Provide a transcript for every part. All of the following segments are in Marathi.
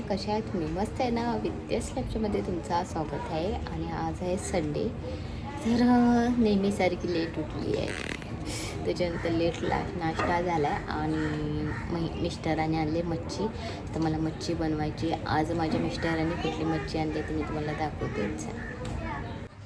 कशा आहे तुम्ही? मस्त आहे ना? विद्यास लॅबच्यामध्ये तुमचं स्वागत आहे. आणि आज आहे संडे. तर नेहमीसारखी लेट उठली आहे. त्याच्यानंतर नाश्ता झाला आहे. आणि मिस्टरांनी आणले मच्छी. तर मला मच्छी बनवायची. आज माझ्या मिस्टरांनी कुठली मच्छी आणली ते मी तुम्हाला दाखवतेच.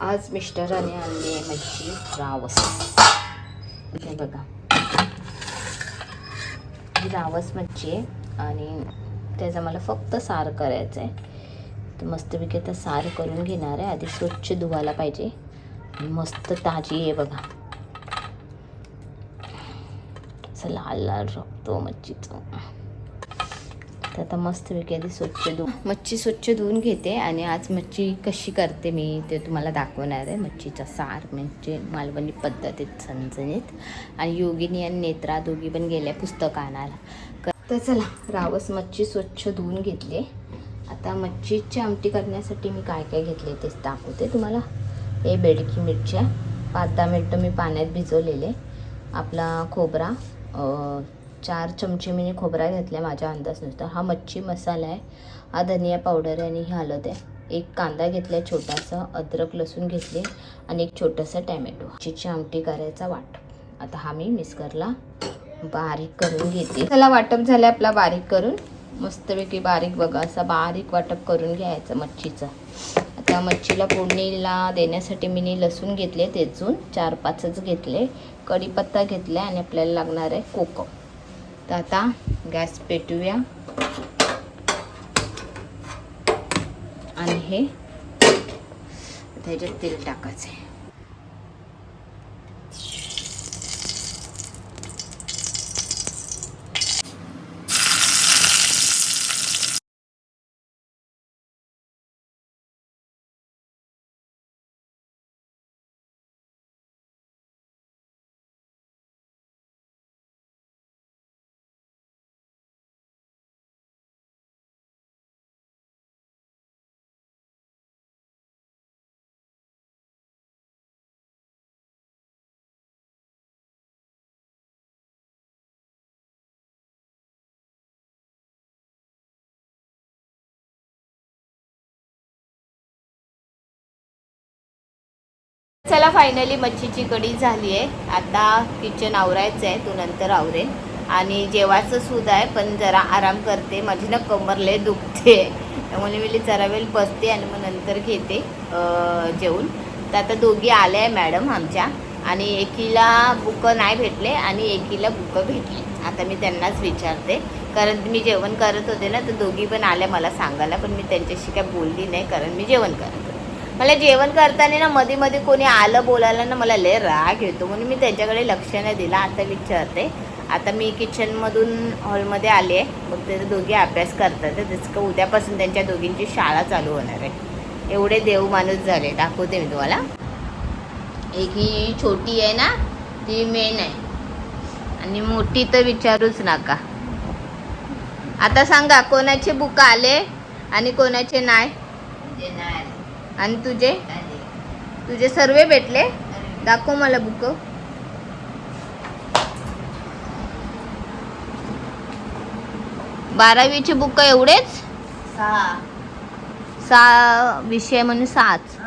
आज मिस्टरांनी आणली आहे मच्छी रावस. हे बघा, ही रावस मच्छी आहे आणि त्याचं मला फक्त सार करायचं आहे. तर मस्तपैकी आता सार करून घेणार आहे. आधी स्वच्छ धुवायला पाहिजे. मस्त ताजी आहे बघा, असं लाल लाल रक्तो मच्छीचं. तर आता मस्तपैकी आधी मच्छी स्वच्छ धुवून घेते. आणि आज मच्छी कशी करते मी ते तुम्हाला दाखवणार आहे. मच्छीचा सार म्हणजे मालवणी पद्धतीत झणझणीत. आणि योगिनी आणि नेत्रा दोघी पण गेल्या पुस्तक आणायला. तर चला, रावस मच्छी स्वच्छ धुवून घेतली. आता मच्छीची आमटी करण्यासाठी मी काय काय घेतले तेच दाखवते तुम्हाला. हे बेडकी मिरच्या 5-10 मिनटं मी पाण्यात भिजवलेले. आपला खोबरा 4 चमचे मी खोबरा घेतला माझ्या अंदाजनुसार. हा मच्छी मसाला आहे. हा धनिया पावडर आहे आणि ही हळद आहे. एक कांदा घेतला छोटासा, अद्रक लसूण घेतले आणि एक छोटासा टॅमॅटो. मच्छीची आमटी करायचा वाटप. आता हा मी मिक्सरला बारीक करून घेते. त्याला वाटप झालं आपला बारीक करून. मस्तपैकी बारीक बघा, असा बारीक वाटप करून घ्यायचं मच्छीचं. आता मच्छीला फोडणीला देण्यासाठी मी लसूण घेतले, तेचून 4-5च घेतले. कढीपत्ता घेतला आणि आपल्याला लागणार आहे कोकम. तर आता गॅस पेटवूया आणि हे त्याच्यात तेल टाकायचं आहे. चला, फायनली मच्छीची कढी झाली आहे. आता किचन आवरायचं आहे, तो नंतर आवरेल. आणि जेवायचं सुद्धा आहे, पण जरा आराम करते. माझी ना कमर लय दुखते, त्यामुळे मी जरा वेळ बसते आणि मग नंतर घेते जेवून. तर आता दोघी आल्या आहे मॅडम आमच्या. आणि एकीला बुकं नाही भेटले आणि एकीला बुकं भेटले. आता मी त्यांनाच विचारते, कारण मी जेवण करत होते ना, तर दोघी पण आल्या मला सांगायला. पण मी त्यांच्याशी काय बोलली नाही, कारण मी जेवण करत होते. मला जेवण करताना ना मध्ये मध्ये कोणी आलं बोलायला ना, मला लय राग येतो, म्हणून मी त्यांच्याकडे लक्ष नाही दिला. आता विचारते. आता मी किचनमधून हॉलमध्ये आले आहे. मग ते दोघी अभ्यास करतात. जसं का उद्यापासून त्यांच्या दोघींची शाळा चालू होणार आहे. एवढे देव माणूस झाले. दाखवते मी तुम्हाला. एक ही छोटी आहे ना, ती मेन आहे. आणि मोठी तर विचारूच नका. आता सांगा, कोणाचे बुक आले आणि कोणाचे नाही? आणि तुझे सर्व भेटले? दाखव मला बुक. 12वीचे बुक एवढेच? 6 विषय म्हणून 6च.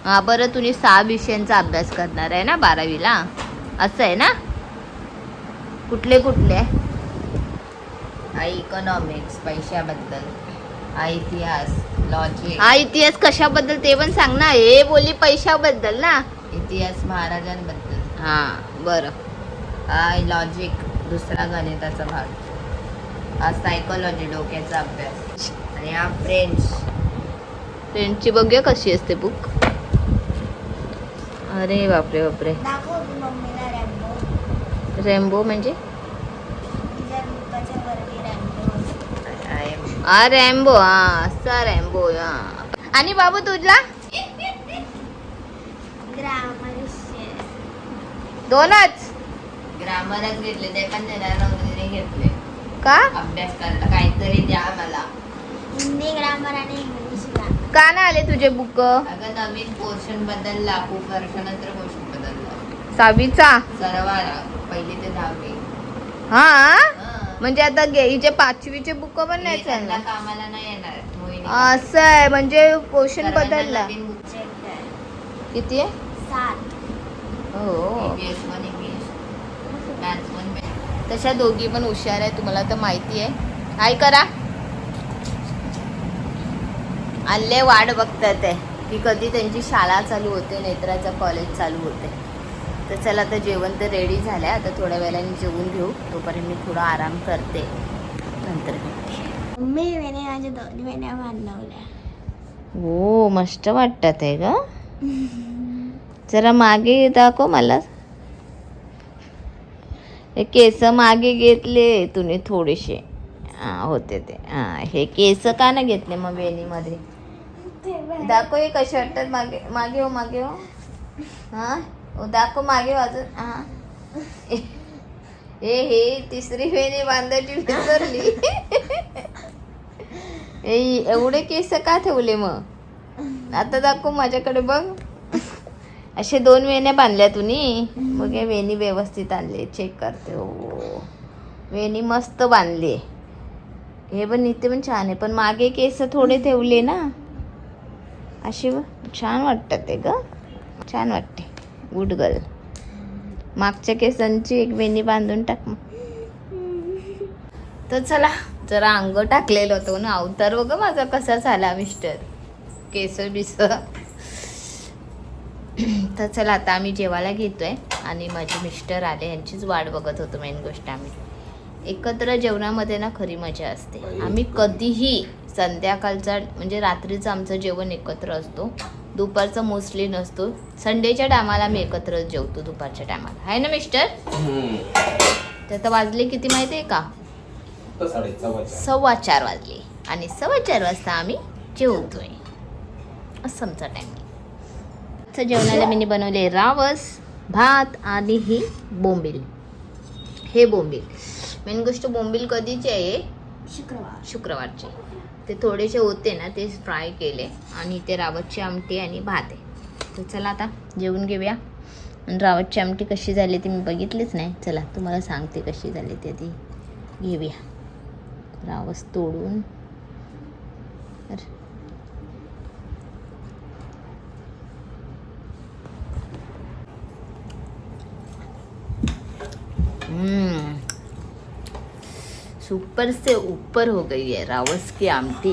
हा, बरं, तुम्ही 6 विषयांचा अभ्यास करणार आहे ना 12वीला, असं आहे ना? कुठले कुठले? इकॉनॉमिक्स, पैशाबद्दल. इतिहास, लॉजिक. इतिहास कशाबद्दल ते पण सांग ना. हे बोली पैशाबद्दल ना. इतिहास महाराजांबद्दल. हां, बरं. लॉजिक, दुसरा गणिताचा भाग. हा सायकोलॉजी, डोक्याचा अभ्यास. आणि हा फ्रेंड्सची बघूया कशी असते बुक. अरे बापरे बापरे. रॅम्बो म्हणजे? रॅम्बो. हा, असा रॅम्बो. हा. आणि बाबू तुझला? दोनच ग्रामरच घेतले. ते पण वगैरे घेतले का अभ्यास करायला? काहीतरी द्या मला. हिंदी ग्रामर आणि इंग्लिश. का ना आले तुझे बुक? अगं नवीन पोर्शन बदलला, खूप वर्षानंतर पोर्शन बदलला. 6वीचा? सर्वाला, 1ली ते 10वी. हा, म्हणजे आता हिचे 5वीचे बुक पण नाही चालणार. कामाला नाही येणार. असं आहे म्हणजे पोर्शन बदलला. किती आहे? 7. हो. मॅथ्स 1. तशा दोघी पण हुशार आहे, तुम्हाला तर माहिती आहे. काय करा आले वाट बघतात आहे की कधी त्यांची शाळा चालू होते, नेत्राचं कॉलेज चालू होते. तर चला आता जेवण तर रेडी झालं आहे, आता थोड्या वेळाने जेवून घेऊ. तोपर्यंत मी थोडा आराम करते, नंतर भेटते. मम्मी वेण्या माझ्या 2 वेण्या बांधवल्या. हो मस्त वाटतात आहे का? जरा मागे दाखव मला. हे केस मागे घेतले तुम्ही थोडेसे. होते ते. हे केस का ना घेतले मग वेणीमध्ये? दाखव हे कसे वाटतात. मागे मागे हो, मागे हो. दाखव मागे अजून. हे तिसरी वेणी बांधायची विसरली. एवढे केस का ठेवले मग? आता दाखव माझ्याकडे बघ. असे 2 वेण्या बांधल्या तुम्ही. मग हे वेणी व्यवस्थित आणले, चेक करते. हो वेणी मस्त बांधली. हे पण इथे पण छान आहे, पण मागे केस थोडे ठेवले ना अशी. छान वाटतात ते ग, छान वाटते. Good girl. मागच्या केसांची एक वेणी बांधून टाक मग. तर चला जरा अंग टाकलेलं होतं ना, अवतार बघ माझा कसा झाला मिस्टर. केस बिस. तर चला आता आम्ही जेवायला घेतोय आणि माझे मिस्टर आले, यांचीच वाट बघत होतो. मेन गोष्ट आम्ही एकत्र जेवणामध्ये ना खरी मजा असते. आम्ही कधीही संध्याकाळचा म्हणजे रात्रीचं आमचं जेवण एकत्र असतो, दुपारचं मोस्टली नसतो. संडेच्या टायमाला आम्ही एकत्र जेवतो दुपारच्या टायमाला, आहे ना मिस्टर? तर आता वाजले किती माहिती आहे का? 4:15 वाजले आणि 4:15 वाजता आम्ही जेवतोय. असं आमचा टाइम. जेवणाला मी बनवले रावस, भात आणि ही बोंबील. हे बोंबील मेन गोष्ट बोंबील कधीची आहे? शुक्रवारचे. ते थोडेसे होते ना, ते फ्राय केले आणि ते रावसची आमटी आणि भात आहे. तर चला आता जेवून घेऊया. आणि रावसची आमटी कशी झाली ती मी बघितलीच नाही. चला तुम्हाला सांगते कशी झाली ती. आधी घेऊया रावस तोडून. सुपर से ऊपर हो गई है रावस की आमटी.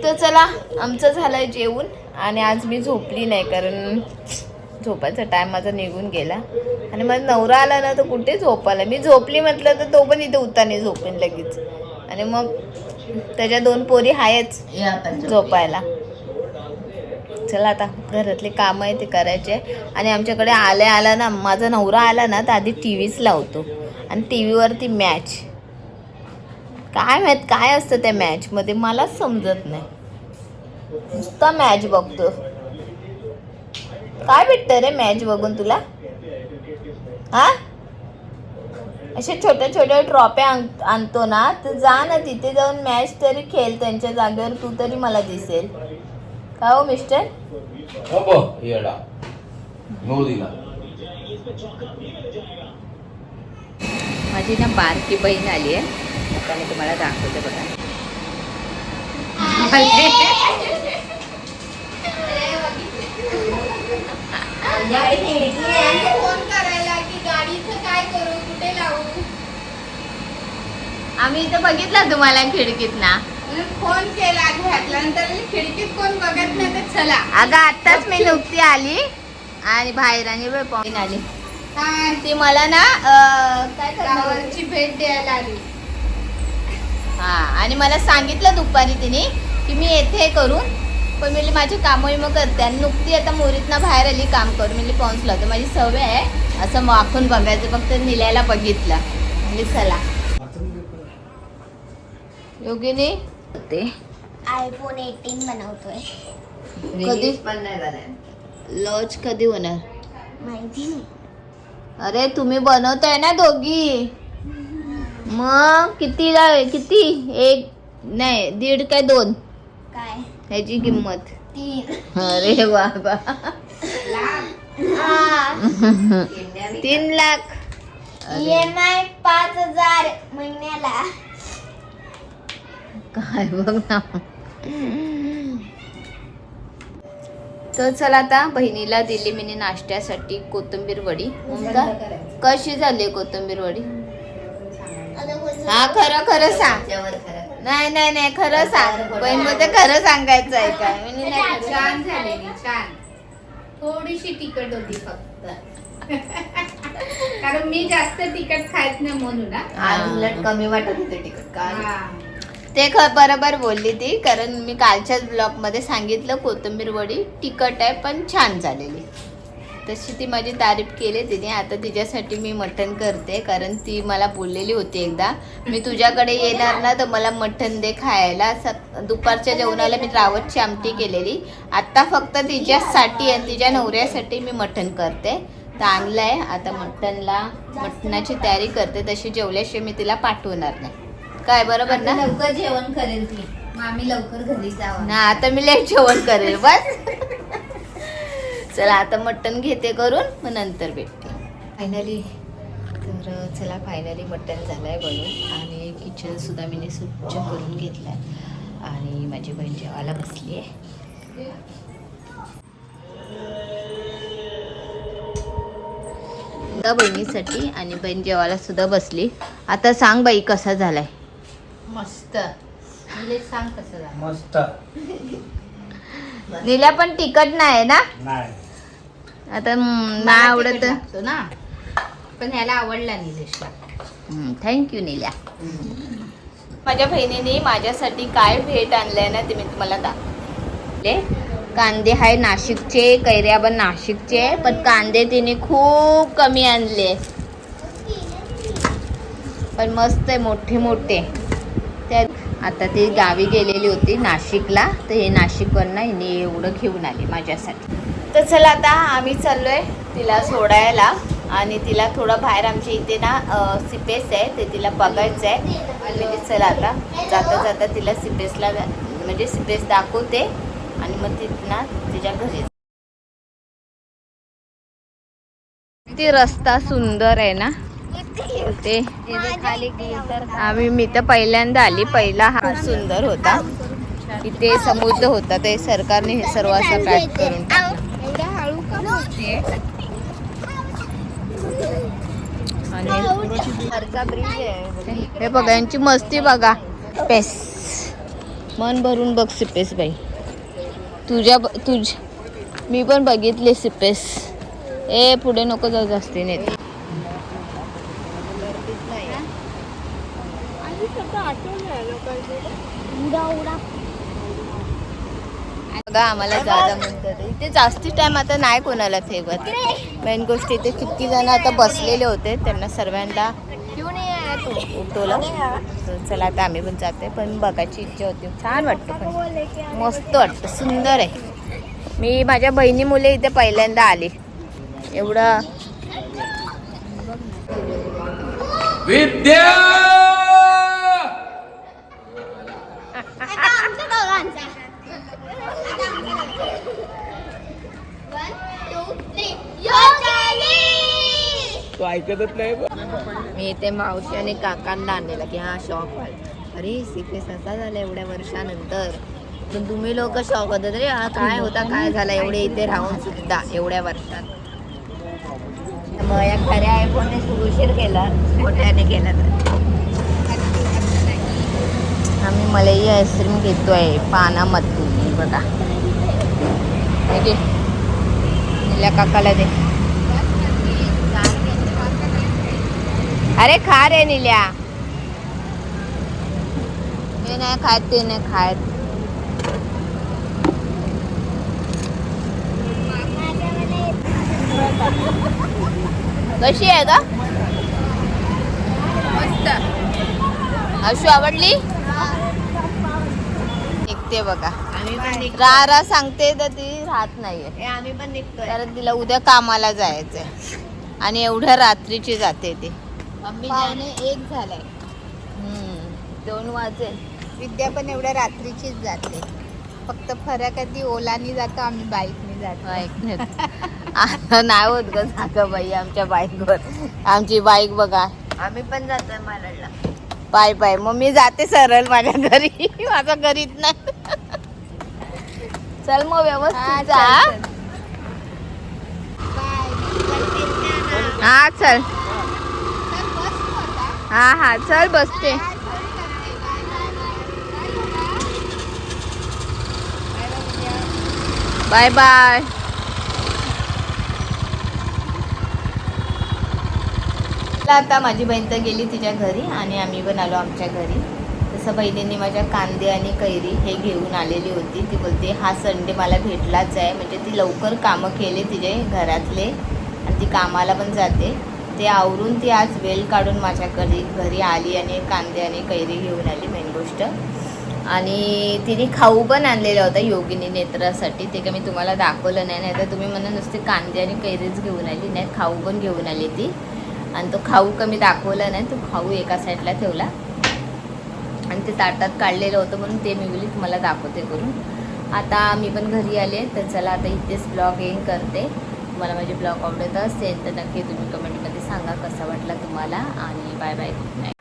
तर चला आमचं झालंय जेवून. आणि आज मी झोपली नाही कारण झोपायचा टाइम माझा निघून गेला. आणि माझा नवरा आला ना तर कुठे झोपायला. मी झोपली म्हटलं तर तो पण इथे उताने झोपेन लगेच. आणि मग त्याच्या 2 पोरी आहेच झोपायला. चला आता घरातले काम आहे ते करायचे. आणि आमच्याकडे आला ना माझा नवरा आला ना तर आधी टीव्हीच लावतो आणि टीव्हीवरती मॅच. काय माहित काय असतं त्या मॅच मध्ये, मलाच समजत नाही. नुसता मॅच बघतो. काय भेटतं रे मॅच बघून तुला? असे छोट्या छोट्या ट्रॉफ्या आणतो ना, तर जा ना तिथे जाऊन मॅच तरी खेळ त्यांच्या जागेवर. तू तरी मला दिसेल का हो मिस्टर? माझी ना बारकी बहीण आली आहे. आता मी तुम्हाला दाखवते बघा. फोन करायला की गाडीचं काय करू, कुठे लावू? आम्ही इथं बघितलं तुम्हाला खिडकीत ना. फोन केला घातल्यानंतर खिडकीत कोण बघत नाही तर चला. अगं आताच मी नुकती आली आणि बाहेर आणि पाहून आली. ती मला ना काय गावाची भेट द्यायला आली. आणि मला सांगितलं दुपारी तिने की मी येथे करून, पण मी माझे कामही मग करते. आणि नुकती आता मोरीतनं बाहेर आली काम करून. म्हणजे पोहोचला तर माझी सवय आहे असं वाकून बघायचं. फक्त निल्याला बघितलं म्हणजे चला. योगिनी ते iPhone 18 बनवतोय. कधी पण नाही झालंय. लॉन्च कधी होणार माहिती नाही. अरे तुम्ही बनवताय ना दोघी, मग किती 1 नाही 1.5 काय 2 काय ह्याची किंमत? 3. अरे बाबा 3 लाख. EMI 5,000 महिन्याला. काय बघ ना. तर चला आता बहिणीला दिली मी नाश्त्यासाठी कोथिंबीर वडी. ममता कशी झाली कोथिंबीर वडी? हा खरं खरं सांग. नाही नाही नाही खरं सांग. बहीण मध्ये खरं सांगायचं आहे का? मी नाही खरं छान झालेली, छान. थोडीशी तिखट होती फक्त. कारण मी जास्त तिखट खात नाही म्हणून ना. आज उलट कमी वाटत होते तिखट का हा. ते बरोबर बोलली ती, कारण मी कालच्याच ब्लॉग मध्ये सांगितलं कोथिंबीर वडी तिखट आहे पण छान झालेली. तशी ती माझी तारीफ केली तिने. आता तिच्यासाठी मी मटण करते, कारण ती मला बोललेली होती एकदा, मी तुझ्याकडे येणार ना तर मला मटण दे खायला. दुपारच्या जेवणाला मी रावतची आमटी केलेली. आता फक्त तिच्यासाठी आणि तिच्या नवऱ्यासाठी मी मटण करते. तर आणलंय आता मटणाची तयारी करते. तशी जेवल्याशिवाय मी तिला पाठवणार नाही. काय बरोबर ना? लवकर जेवण करेल ती. मामी लवकर घरी जावा. ना आता मी लेट जेवण करेल बस. चला आता मटण घेते करून, मग नंतर भेटते. फायनली तर चला फायनली मटण झालंय बनवून आणि किचन सुद्धा मी स्वच्छ करून घेतलंय आणि माझी बहीण जेवायला बसली आहे. बहिणीसाठी आणि बहीण जेवायला सुद्धा बसली. आता सांग बाई कसा झालाय? मस्त. म्हणजे सांग कसं झालं. मस्त. नीला पण तिखट नाही ना? नाही. आता नाही आवडत लागतो ना, पण ह्याला आवडला निलेशला. थँक्यू नीला. माझ्या बहिणीने माझ्यासाठी काय भेट आणलंय ना ते मी तुम्हाला दाखवले. कांदे आहे नाशिकचे, कैऱ्या पण नाशिकचे, पण कांदे तिने खूप कमी आणले पण मस्त आहे, मोठे मोठे. त्या आता ती गावी गेलेली होती नाशिकला, तर हे नाशिकवरनं हिने एवढं घेऊन आली माझ्यासाठी. तर चला आता आम्ही चाललोय तिला सोडायला आणि तिला थोडं बाहेर आमच्या इथे ना सिपेस आहे ते तिला बघायचं आहे. म्हणजे चला आता जाता जाता तिला सिपेसला म्हणजे सिपेस दाखवते आणि मग तिथनं तिच्या घरी. किती रस्ता सुंदर आहे ना ते. खाली मी तर पहिल्यांदा आली. पहिला हा खूप सुंदर होता. इथे समुद्र होता, ते सरकारने हे सर्व असं पॅक करून टाकलं. आणि हे बघा यांची मस्ती बघा. पेस मन भरून बघ सिपेस बाई. मी पण बघितले सिपेस. पुढे नको जाऊ जास्ती नाही. बघा आम्हाला जागा म्हणतात इथे जास्ती टाइम आता नाही कोणाला ठेवत. मेन गोष्ट इथे किती जण आता बसलेले होते, त्यांना सर्वांना उठवलं. चला आता आम्ही पण जाते, पण बघायची इच्छा होती. छान वाटतं, पण मस्त वाटतं, सुंदर आहे. मी माझ्या बहिणी मुले इथे पहिल्यांदा आले. एवढं विद्या. तो ऐकतच नाही. मी इथे मावशी आणि काकांना आणलेला की हा शॉक व्हायला. अरे सिपेस असा झाला एवढ्या वर्षानंतर. पण तुम्ही लोक शॉक होता तरी हा काय होता काय झाला एवढे इथे राहून सुद्धा एवढ्या वर्षात. मग या खऱ्या आयफोनने उशीर केला, मोठ्याने केला. तर आम्ही मलई आईस्क्रीम घेतोय पानामधून. बघा नील्या काकाला दे. अरे खा रे नील्या. हे नाही खात ते नाही खात. कशी आहे का? मस्त. अशू आवडली? निघते बघा. आम्ही पण निघतो. रा सांगते तर ती राहत नाहीये, आम्ही पण निघतोय. कारण तिला उद्या कामाला जायचंय आणि एवढ्या रात्रीची जाते ती. मम्मी पावणे एक झालाय. 2 वाजेल. विद्या पण एवढ्या रात्रीचीच जाते. फक्त फरक आहे ती ओलानी जातो, आम्ही बाईकने आम्ही जातो आता नाही होत ग जागा बाई आमच्या बाईकवर. आमची बाईक बघा. आम्ही पण जातोय मालाडला. पाय पाय मग मी जाते सरळ माझ्या घरी. माझ्या घरीत नाही. चल मग व्यवस्थित जा. हा चल. हा चल बसते. Bye bye. आता माझी बहीण तर गेली तिच्या घरी आणि आम्ही पण आलो आमच्या घरी. तसं बहिणींनी माझ्या कांदे आणि कैरी हे घेऊन आलेली होती. ती बोलते हा संडे मला भेटलाच आहे. म्हणजे ती लवकर कामं केले तिचे घरातले आणि ती कामाला पण जाते. ते आवरून ती आज वेळ काढून माझ्या घरी आली आणि कांदे आणि कैरी घेऊन आली मेन गोष्ट. आणि तिने खाऊ पण आणलेला होता योगिनी नेत्रासाठी. ते का मी तुम्हाला दाखवलं नाही. तर तुम्ही म्हणा नुसते कांदे आणि कैरीच घेऊन आली. नाही खाऊ पण घेऊन आली ती. आणि तो खाऊ कमी दाखवला नाही. तो खाऊ एका साईडला ठेवला आणि ते ताटात काढलेलं होतं म्हणून ते मी बोलली तुम्हाला दाखवते करून. आता मी पण घरी आले. तर चला आता इथेच ब्लॉग एंड करते. तुम्हाला माझे ब्लॉग आवडत असेल तर नक्की तुम्ही कमेंटमध्ये सांगा कसा वाटला तुम्हाला. आणि बाय बाय गुड नाईट.